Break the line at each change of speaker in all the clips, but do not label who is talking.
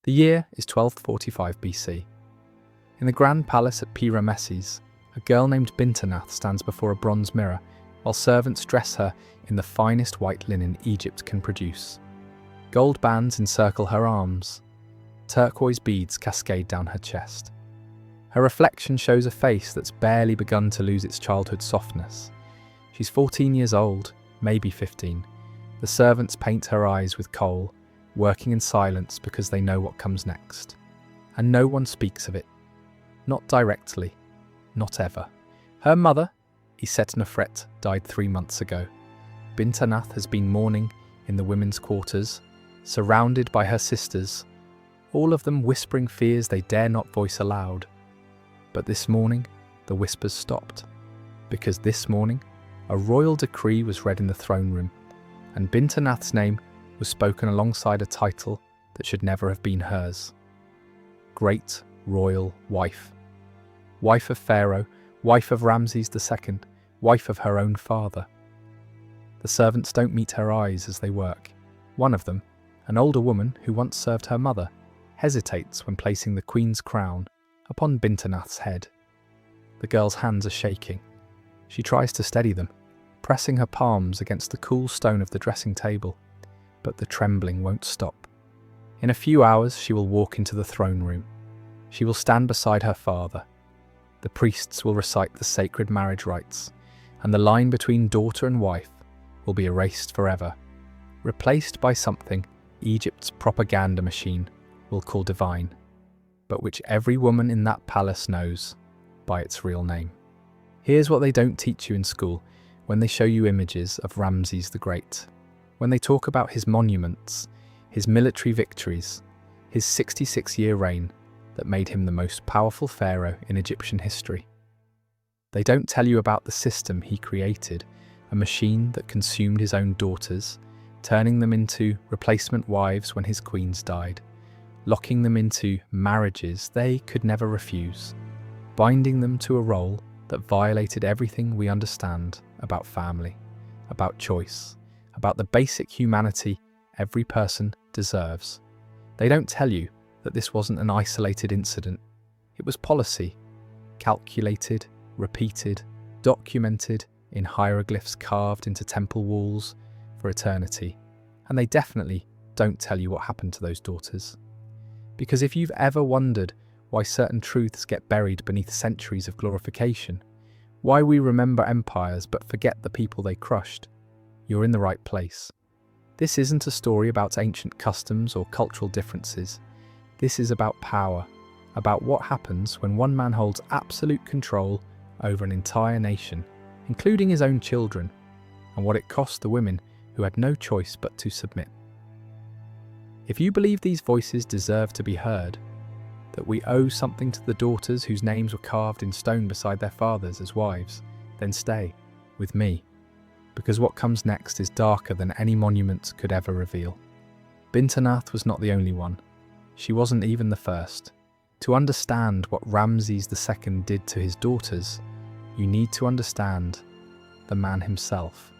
The year is 1245 BC. In the grand palace at Ramses, a girl named Bintanath stands before a bronze mirror while servants dress her in the finest white linen Egypt can produce. Gold bands encircle her arms. Turquoise beads cascade down her chest. Her reflection shows a face that's barely begun to lose its childhood softness. She's 14 years old, maybe 15. The servants paint her eyes with kohl, working in silence because they know what comes next. And no one speaks of it. Not directly. Not ever. Her mother, Nefret, died 3 months ago. Bintanath has been mourning in the women's quarters, surrounded by her sisters, all of them whispering fears they dare not voice aloud. But this morning, the whispers stopped, because this morning, a royal decree was read in the throne room, and Bintanath's name was spoken alongside a title that should never have been hers. Great Royal Wife. Wife of Pharaoh, wife of Ramses II, wife of her own father. The servants don't meet her eyes as they work. One of them, an older woman who once served her mother, hesitates when placing the queen's crown upon Bintanath's head. The girl's hands are shaking. She tries to steady them, pressing her palms against the cool stone of the dressing table, but the trembling won't stop. In a few hours she will walk into the throne room. She will stand beside her father. The priests will recite the sacred marriage rites, and the line between daughter and wife will be erased forever, replaced by something Egypt's propaganda machine will call divine, but which every woman in that palace knows by its real name. Here's what they don't teach you in school when they show you images of Ramses the Great. When they talk about his monuments, his military victories, his 66-year reign that made him the most powerful pharaoh in Egyptian history. They don't tell you about the system he created, a machine that consumed his own daughters, turning them into replacement wives when his queens died, locking them into marriages they could never refuse, binding them to a role that violated everything we understand about family, about choice, about the basic humanity every person deserves. They don't tell you that this wasn't an isolated incident. It was policy, calculated, repeated, documented in hieroglyphs carved into temple walls for eternity. And they definitely don't tell you what happened to those daughters. Because if you've ever wondered why certain truths get buried beneath centuries of glorification, why we remember empires but forget the people they crushed, you're in the right place. This isn't a story about ancient customs or cultural differences. This is about power, about what happens when one man holds absolute control over an entire nation, including his own children, and what it cost the women who had no choice but to submit. If you believe these voices deserve to be heard, that we owe something to the daughters whose names were carved in stone beside their fathers as wives, then stay with me, because what comes next is darker than any monument could ever reveal. Bintanath was not the only one. She wasn't even the first. To understand what Ramses II did to his daughters, you need to understand the man himself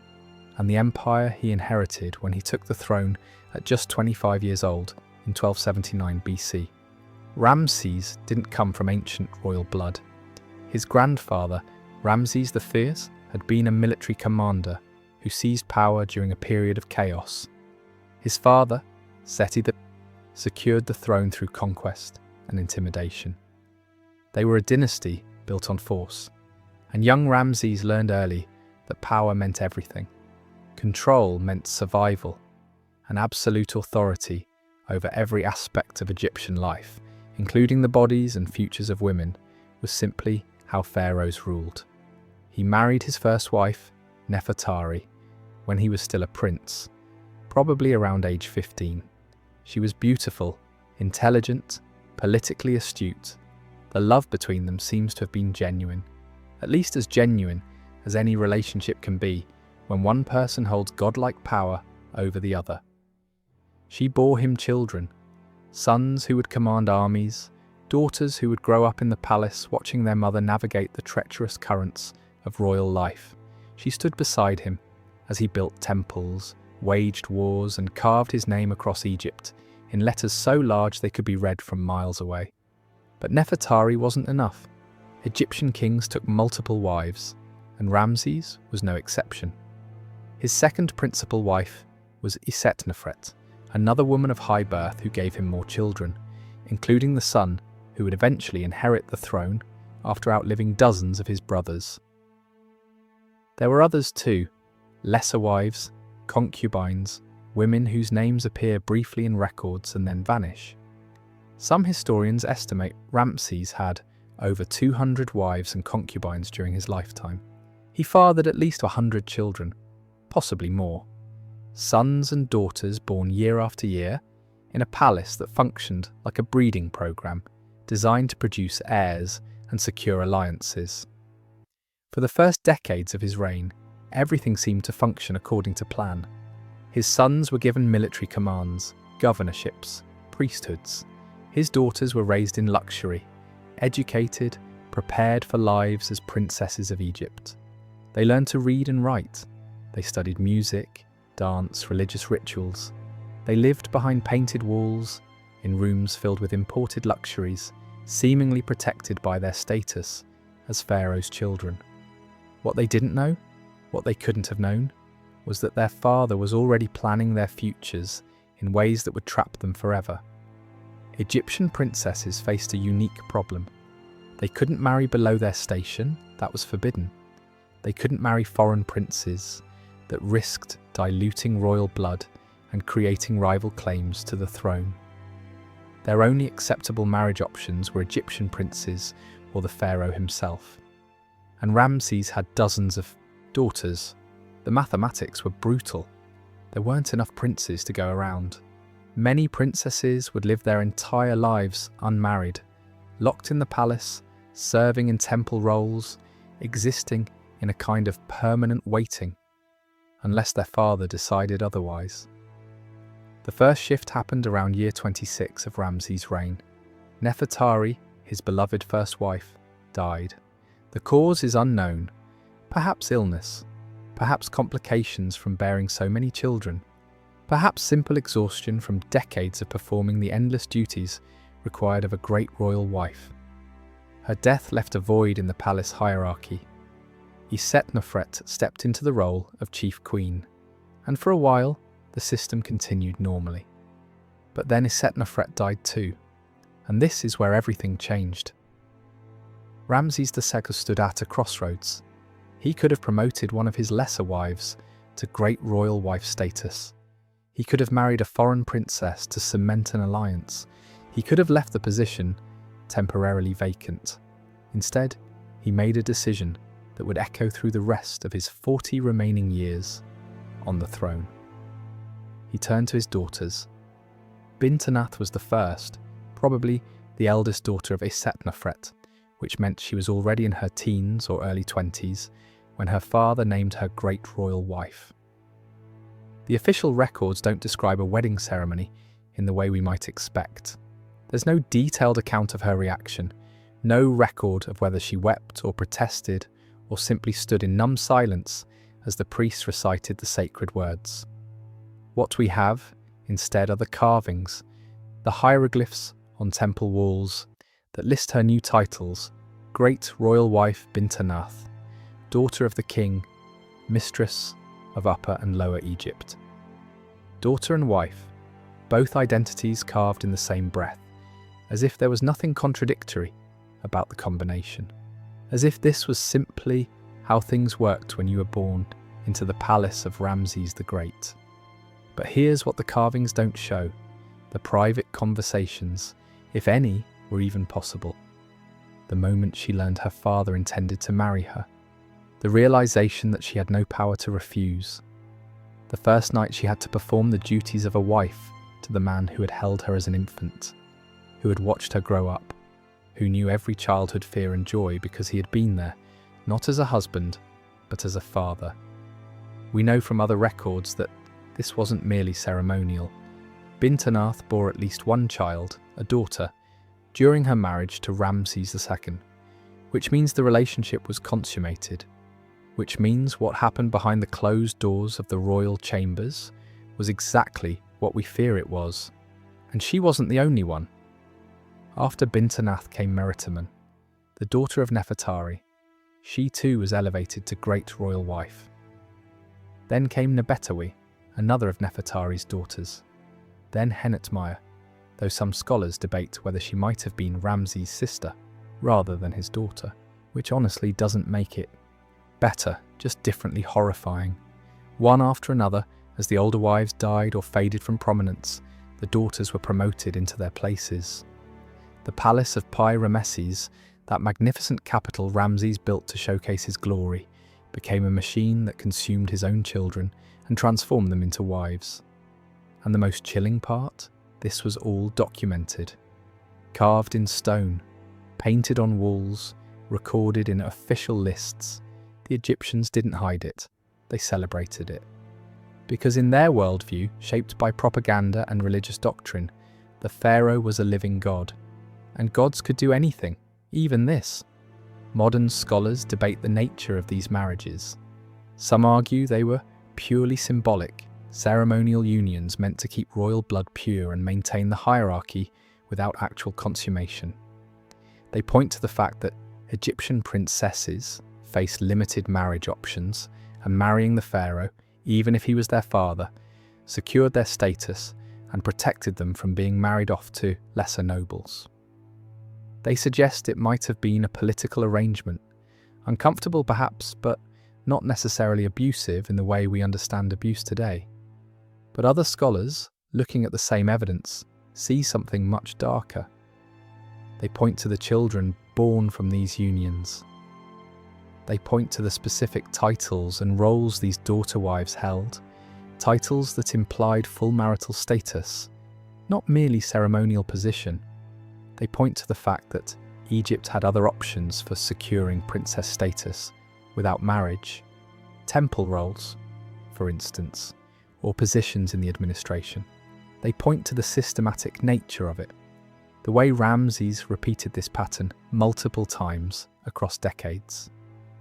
and the empire he inherited when he took the throne at just 25 years old in 1279 BC. Ramses didn't come from ancient royal blood. His grandfather, Ramses the Fierce, had been a military commander who seized power during a period of chaos. His father, Seti the secured the throne through conquest and intimidation. They were a dynasty built on force, and young Ramses learned early that power meant everything. Control meant survival, and absolute authority over every aspect of Egyptian life, including the bodies and futures of women, was simply how pharaohs ruled. He married his first wife, Nefertari, when he was still a prince, probably around age 15. She was beautiful, intelligent, politically astute. The love between them seems to have been genuine, at least as genuine as any relationship can be when one person holds godlike power over the other. She bore him children, sons who would command armies, daughters who would grow up in the palace watching their mother navigate the treacherous currents of royal life. She stood beside him as he built temples, waged wars, and carved his name across Egypt in letters so large they could be read from miles away. But Nefertari wasn't enough. Egyptian kings took multiple wives, and Ramses was no exception. His second principal wife was Isetnefret, another woman of high birth who gave him more children, including the son who would eventually inherit the throne after outliving dozens of his brothers. There were others too, lesser wives, concubines, women whose names appear briefly in records and then vanish. Some historians estimate Ramses had over 200 wives and concubines during his lifetime. He fathered at least 100 children, possibly more, sons and daughters born year after year, in a palace that functioned like a breeding program designed to produce heirs and secure alliances. For the first decades of his reign, everything seemed to function according to plan. His sons were given military commands, governorships, priesthoods. His daughters were raised in luxury, educated, prepared for lives as princesses of Egypt. They learned to read and write. They studied music, dance, religious rituals. They lived behind painted walls, in rooms filled with imported luxuries, seemingly protected by their status as Pharaoh's children. What they didn't know, what they couldn't have known, was that their father was already planning their futures in ways that would trap them forever. Egyptian princesses faced a unique problem. They couldn't marry below their station, that was forbidden. They couldn't marry foreign princes that risked diluting royal blood and creating rival claims to the throne. Their only acceptable marriage options were Egyptian princes or the pharaoh himself. And Ramses had dozens of daughters. The mathematics were brutal. There weren't enough princes to go around. Many princesses would live their entire lives unmarried, locked in the palace, serving in temple roles, existing in a kind of permanent waiting, unless their father decided otherwise. The first shift happened around year 26 of Ramses' reign. Nefertari, his beloved first wife, died. The cause is unknown, perhaps illness, perhaps complications from bearing so many children, perhaps simple exhaustion from decades of performing the endless duties required of a great royal wife. Her death left a void in the palace hierarchy. Isetnefret stepped into the role of chief queen, and for a while the system continued normally. But then Isetnefret died too, and this is where everything changed. Ramses II stood at a crossroads. He could have promoted one of his lesser wives to great royal wife status. He could have married a foreign princess to cement an alliance. He could have left the position temporarily vacant. Instead, he made a decision that would echo through the rest of his 40 remaining years on the throne. He turned to his daughters. Bintenath was the first, probably the eldest daughter of Isetnefret, which meant she was already in her teens or early 20s when her father named her great royal wife. The official records don't describe a wedding ceremony in the way we might expect. There's no detailed account of her reaction, no record of whether she wept or protested or simply stood in numb silence as the priests recited the sacred words. What we have, instead, are the carvings, the hieroglyphs on temple walls that list her new titles: Great Royal Wife Bintenath, Daughter of the King, Mistress of Upper and Lower Egypt. Daughter and wife, both identities carved in the same breath, as if there was nothing contradictory about the combination, as if this was simply how things worked when you were born into the palace of Ramses the Great. But here's what the carvings don't show: the private conversations, if any, were even possible. The moment she learned her father intended to marry her. The realization that she had no power to refuse. The first night she had to perform the duties of a wife to the man who had held her as an infant, who had watched her grow up, who knew every childhood fear and joy because he had been there, not as a husband, but as a father. We know from other records that this wasn't merely ceremonial. Bintenath bore at least one child, a daughter, during her marriage to Ramses II, which means the relationship was consummated, which means what happened behind the closed doors of the royal chambers was exactly what we fear it was: And she wasn't the only one. After Bintanath came Meritamen, the daughter of Nefertari. She too was elevated to great royal wife. Then came Nebetawi, another of Nefertari's daughters. Then Henetmaya, though some scholars debate whether she might have been Ramses' sister rather than his daughter, which honestly doesn't make it better, just differently horrifying. One after another, as the older wives died or faded from prominence, the daughters were promoted into their places. The palace of Pi-Ramesses, that magnificent capital Ramses built to showcase his glory, became a machine that consumed his own children and transformed them into wives. And the most chilling part? This was all documented. Carved in stone, painted on walls, recorded in official lists. The Egyptians didn't hide it, they celebrated it. Because in their worldview, shaped by propaganda and religious doctrine, the pharaoh was a living god. And gods could do anything, even this. Modern scholars debate the nature of these marriages. Some argue they were purely symbolic, ceremonial unions meant to keep royal blood pure and maintain the hierarchy without actual consummation. They point to the fact that Egyptian princesses faced limited marriage options, and marrying the pharaoh, even if he was their father, secured their status and protected them from being married off to lesser nobles. They suggest it might have been a political arrangement, uncomfortable perhaps, but not necessarily abusive in the way we understand abuse today. But other scholars, looking at the same evidence, see something much darker. They point to the children born from these unions. They point to the specific titles and roles these daughter wives held, titles that implied full marital status, not merely ceremonial position. They point to the fact that Egypt had other options for securing princess status without marriage, temple roles, for instance, or positions in the administration. They point to the systematic nature of it, the way Ramses repeated this pattern multiple times across decades.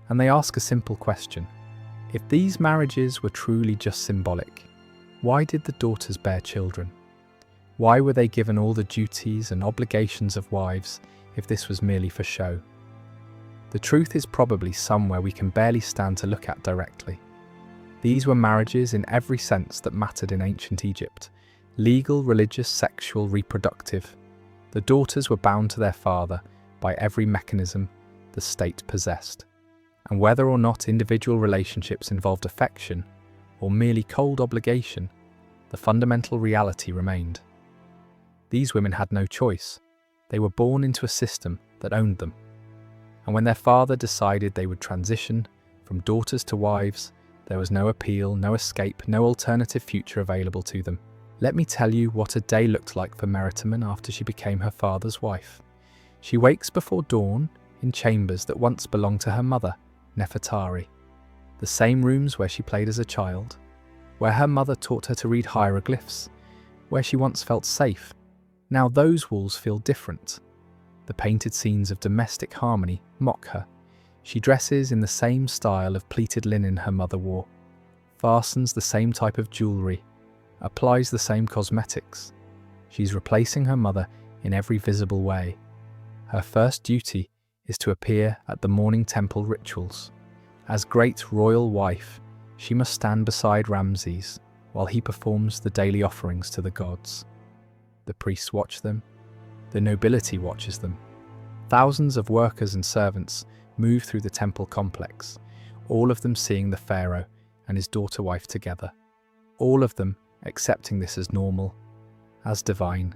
And they ask a simple question. If these marriages were truly just symbolic, why did the daughters bear children? Why were they given all the duties and obligations of wives if this was merely for show? The truth is probably somewhere we can barely stand to look at directly. These were marriages in every sense that mattered in ancient Egypt: legal, religious, sexual, reproductive. The daughters were bound to their father by every mechanism the state possessed. And whether or not individual relationships involved affection or merely cold obligation, the fundamental reality remained. These women had no choice. They were born into a system that owned them. And when their father decided they would transition from daughters to wives, there was no appeal, no escape, no alternative future available to them. Let me tell you what a day looked like for Meritamen after she became her father's wife. She wakes before dawn in chambers that once belonged to her mother, Nefertari, the same rooms where she played as a child, where her mother taught her to read hieroglyphs, where she once felt safe. Now those walls feel different. The painted scenes of domestic harmony mock her. She dresses in the same style of pleated linen her mother wore, fastens the same type of jewellery, applies the same cosmetics. She's replacing her mother in every visible way. Her first duty is to appear at the morning temple rituals. As great royal wife, she must stand beside Ramses while he performs the daily offerings to the gods. The priests watch them. The nobility watches them. Thousands of workers and servants move through the temple complex, all of them seeing the pharaoh and his daughter wife together. All of them accepting this as normal, as divine,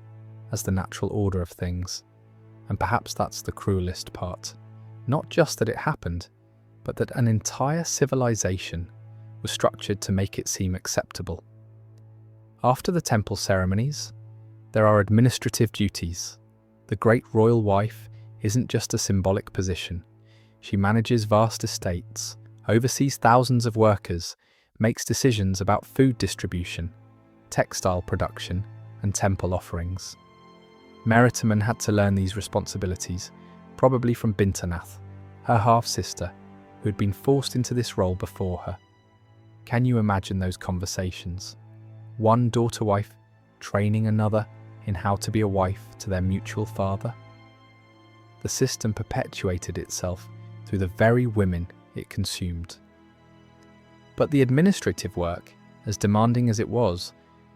as the natural order of things. And perhaps that's the cruelest part. Not just that it happened, but that an entire civilization was structured to make it seem acceptable. After the temple ceremonies, there are administrative duties. The great royal wife isn't just a symbolic position. She manages vast estates, oversees thousands of workers, makes decisions about food distribution, textile production, and temple offerings. Meritamen had to learn these responsibilities, probably from Bintanath, her half-sister, who had been forced into this role before her. Can you imagine those conversations? One daughter wife training another, in how to be a wife to their mutual father? The system perpetuated itself through the very women it consumed. But the administrative work, as demanding as it was,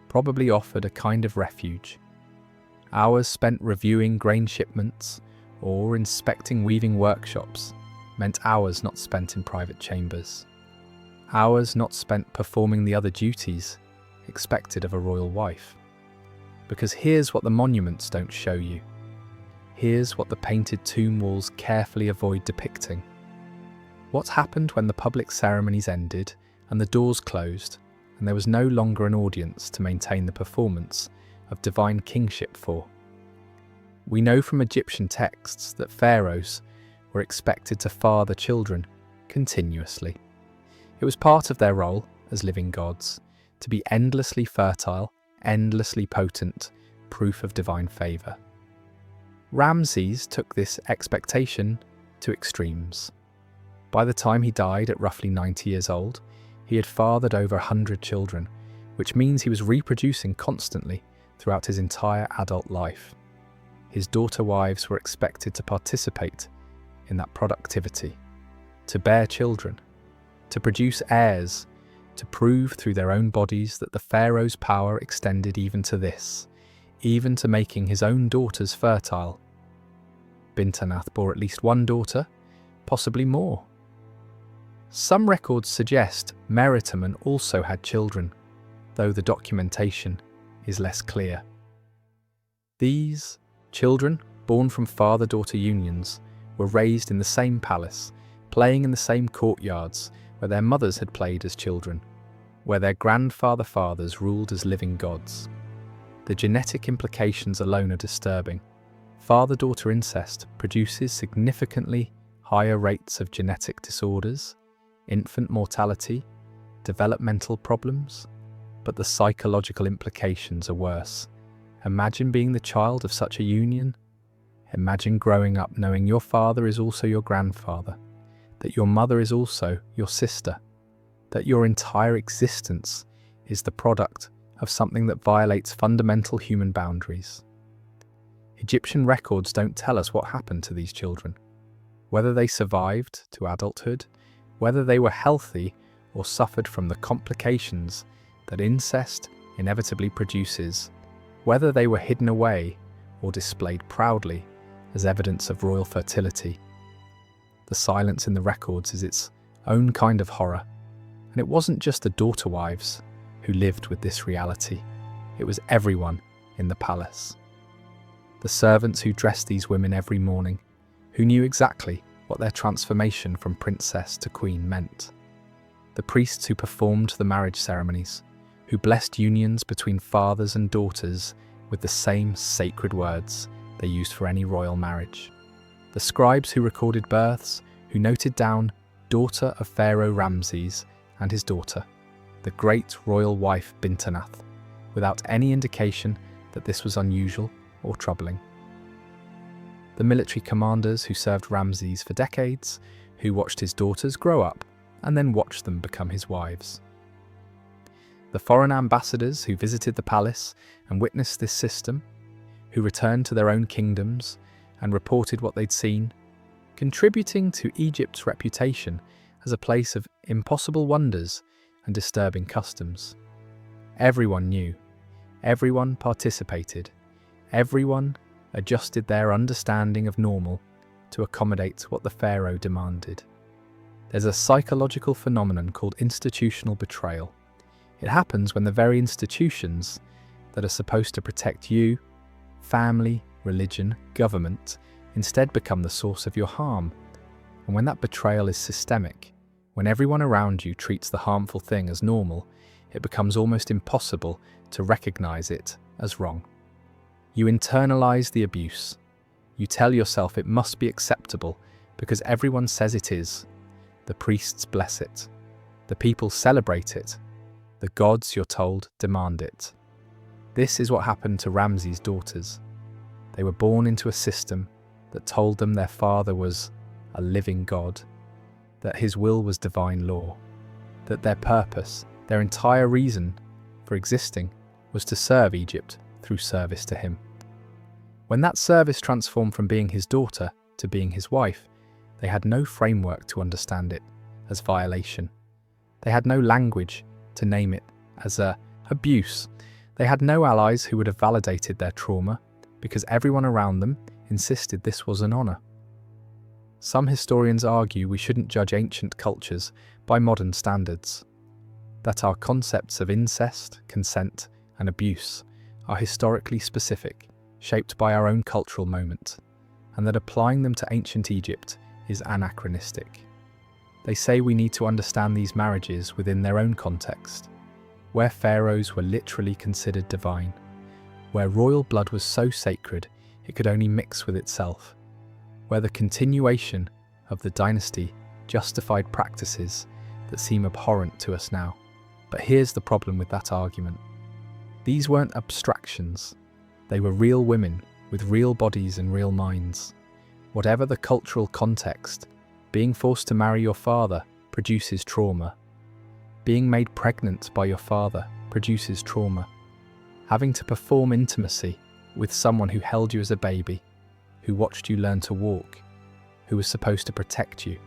probably offered a kind of refuge. Hours spent reviewing grain shipments or inspecting weaving workshops meant hours not spent in private chambers. Hours not spent performing the other duties expected of a royal wife. Because here's what the monuments don't show you. Here's what the painted tomb walls carefully avoid depicting. What happened when the public ceremonies ended and the doors closed and there was no longer an audience to maintain the performance of divine kingship for? We know from Egyptian texts that pharaohs were expected to father children continuously. It was part of their role as living gods to be endlessly fertile, endlessly potent, proof of divine favour. Ramses took this expectation to extremes. By the time he died at roughly 90 years old, he had fathered over 100 children, which means he was reproducing constantly throughout his entire adult life. His daughter wives were expected to participate in that productivity, to bear children, to produce heirs, to prove through their own bodies that the pharaoh's power extended even to this, even to making his own daughters fertile. Bintanath bore at least one daughter, possibly more. Some records suggest Meritamen also had children, though the documentation is less clear. These children, born from father-daughter unions, were raised in the same palace, playing in the same courtyards where their mothers had played as children, where their grandfather-fathers ruled as living gods. The genetic implications alone are disturbing. Father-daughter incest produces significantly higher rates of genetic disorders, infant mortality, developmental problems, but the psychological implications are worse. Imagine being the child of such a union. Imagine growing up knowing your father is also your grandfather, that your mother is also your sister, that your entire existence is the product of something that violates fundamental human boundaries. Egyptian records don't tell us what happened to these children, whether they survived to adulthood, whether they were healthy or suffered from the complications that incest inevitably produces, whether they were hidden away or displayed proudly as evidence of royal fertility. The silence in the records is its own kind of horror, and it wasn't just the daughter wives who lived with this reality. It was everyone in the palace. The servants who dressed these women every morning, who knew exactly what their transformation from princess to queen meant. The priests who performed the marriage ceremonies, who blessed unions between fathers and daughters with the same sacred words they used for any royal marriage. The scribes who recorded births, who noted down daughter of Pharaoh Ramses and his daughter, the great royal wife Bintanath, without any indication that this was unusual or troubling. The military commanders who served Ramses for decades, who watched his daughters grow up and then watched them become his wives. The foreign ambassadors who visited the palace and witnessed this system, who returned to their own kingdoms and reported what they'd seen, contributing to Egypt's reputation as a place of impossible wonders and disturbing customs. Everyone knew, everyone participated, everyone adjusted their understanding of normal to accommodate what the pharaoh demanded. There's a psychological phenomenon called institutional betrayal. It happens when the very institutions that are supposed to protect you, family, religion, government, instead become the source of your harm. And when that betrayal is systemic, when everyone around you treats the harmful thing as normal, it becomes almost impossible to recognize it as wrong. You internalize the abuse. You tell yourself it must be acceptable because everyone says it is. The priests bless it. The people celebrate it. The gods, you're told, demand it. This is what happened to Ramses' daughters. They were born into a system that told them their father was a living god, that his will was divine law, that their purpose, their entire reason for existing, was to serve Egypt through service to him. When that service transformed from being his daughter to being his wife, they had no framework to understand it as violation. They had no language to name it as abuse. They had no allies who would have validated their trauma because everyone around them insisted this was an honor. Some historians argue we shouldn't judge ancient cultures by modern standards, that our concepts of incest, consent, and abuse are historically specific, shaped by our own cultural moment, and that applying them to ancient Egypt is anachronistic. They say we need to understand these marriages within their own context, where pharaohs were literally considered divine, where royal blood was so sacred it could only mix with itself, where the continuation of the dynasty justified practices that seem abhorrent to us now. But here's the problem with that argument. These weren't abstractions. They were real women with real bodies and real minds. Whatever the cultural context, being forced to marry your father produces trauma. Being made pregnant by your father produces trauma. Having to perform intimacy with someone who held you as a baby, who watched you learn to walk, who was supposed to protect you,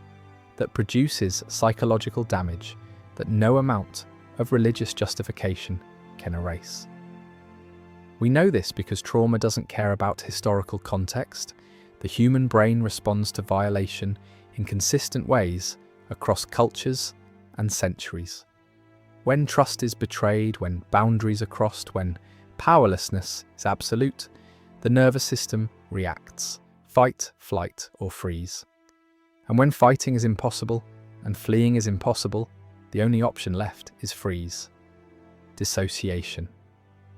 that produces psychological damage that no amount of religious justification can erase. We know this because trauma doesn't care about historical context. The human brain responds to violation in consistent ways across cultures and centuries. When trust is betrayed, when boundaries are crossed, when powerlessness is absolute, the nervous system reacts: fight, flight, or freeze. And when fighting is impossible and fleeing is impossible, the only option left is freeze. Dissociation,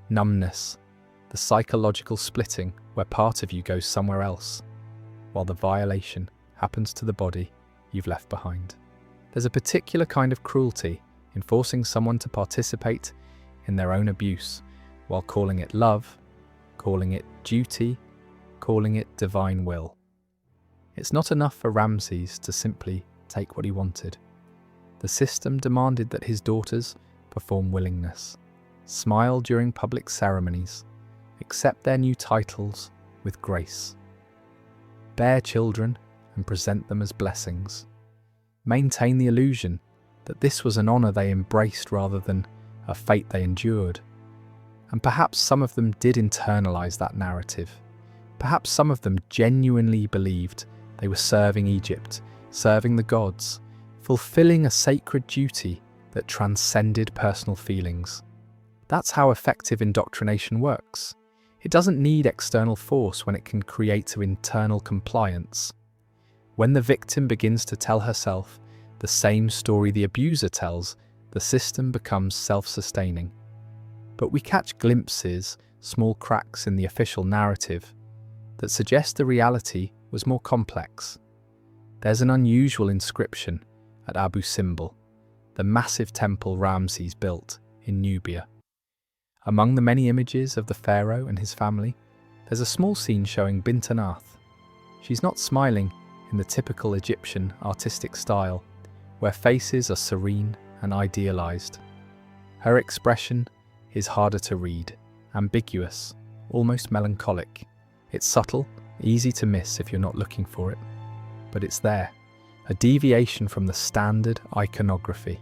numbness, the psychological splitting where part of you goes somewhere else, while the violation happens to the body you've left behind. There's a particular kind of cruelty in forcing someone to participate in their own abuse while calling it love, calling it duty, calling it divine will. It's not enough for Ramses to simply take what he wanted. The system demanded that his daughters perform willingness, smile during public ceremonies, accept their new titles with grace, bear children and present them as blessings, maintain the illusion that this was an honor they embraced rather than a fate they endured. And perhaps some of them did internalize that narrative. Perhaps some of them genuinely believed they were serving Egypt, serving the gods, fulfilling a sacred duty that transcended personal feelings. That's how effective indoctrination works. It doesn't need external force when it can create internal compliance. When the victim begins to tell herself the same story the abuser tells, the system becomes self-sustaining. But we catch glimpses, small cracks in the official narrative, that suggest the reality was more complex. There's an unusual inscription at Abu Simbel, the massive temple Ramses built in Nubia. Among the many images of the pharaoh and his family, there's a small scene showing Bint Anath. She's not smiling in the typical Egyptian artistic style, where faces are serene and idealized. Her expression is harder to read, ambiguous, almost melancholic. It's subtle, easy to miss if you're not looking for it, but it's there, a deviation from the standard iconography,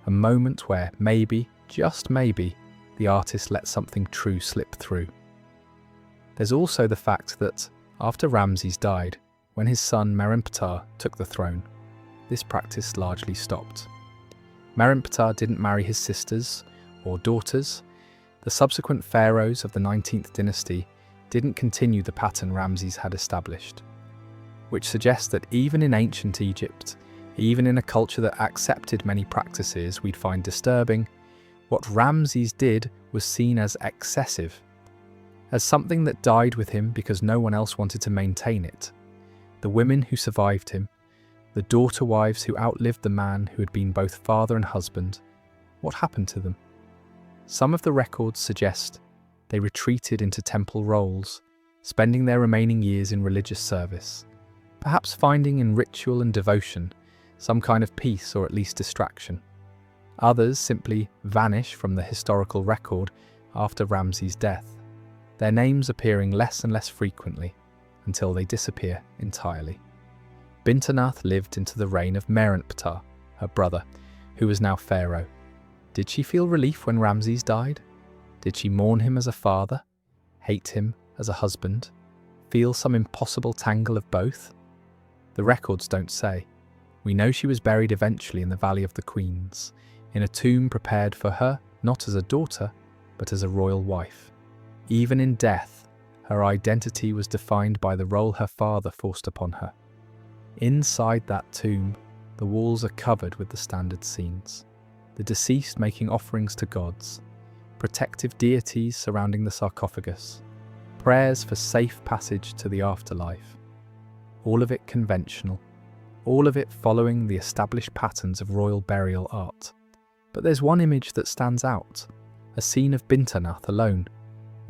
a moment where maybe, just maybe, the artist let something true slip through. There's also the fact that, after Ramses died, when his son Merinptah took the throne, this practice largely stopped. Merinptah didn't marry his sisters or daughters. The subsequent pharaohs of the 19th dynasty didn't continue the pattern Ramses had established, which suggests that even in ancient Egypt, even in a culture that accepted many practices we'd find disturbing, what Ramses did was seen as excessive, as something that died with him because no one else wanted to maintain it. The women who survived him, the daughter wives who outlived the man who had been both father and husband, what happened to them? Some of the records suggest they retreated into temple roles, spending their remaining years in religious service, perhaps finding in ritual and devotion some kind of peace or at least distraction. Others simply vanish from the historical record after Ramses' death. their names appearing less and less frequently until they disappear entirely. Bintanath lived into the reign of Merenptah, her brother, who was now pharaoh. Did she feel relief when Ramses died? Did she mourn him as a father, hate him as a husband, feel some impossible tangle of both? The records don't say. We know she was buried eventually in the Valley of the Queens, in a tomb prepared for her not as a daughter, but as a royal wife. Even in death, her identity was defined by the role her father forced upon her. Inside that tomb, the walls are covered with the standard scenes. The deceased making offerings to gods, protective deities surrounding the sarcophagus, prayers for safe passage to the afterlife. All of it conventional, all of it following the established patterns of royal burial art. But there's one image that stands out, a scene of Bintanath alone,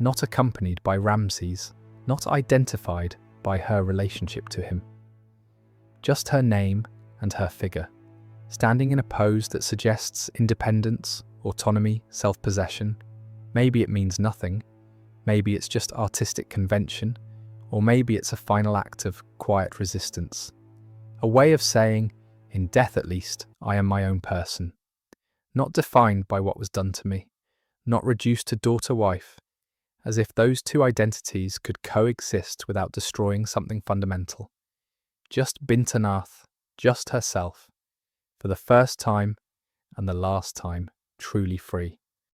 not accompanied by Ramses, not identified by her relationship to him. Just her name and her figure, standing in a pose that suggests independence, autonomy, self-possession. Maybe it means nothing, maybe it's just artistic convention, or maybe it's a final act of quiet resistance. A way of saying, in death at least, I am my own person. Not defined by what was done to me, not reduced to daughter-wife, as if those two identities could coexist without destroying something fundamental. Just Bintanath, just herself, for the first time and the last time, truly free.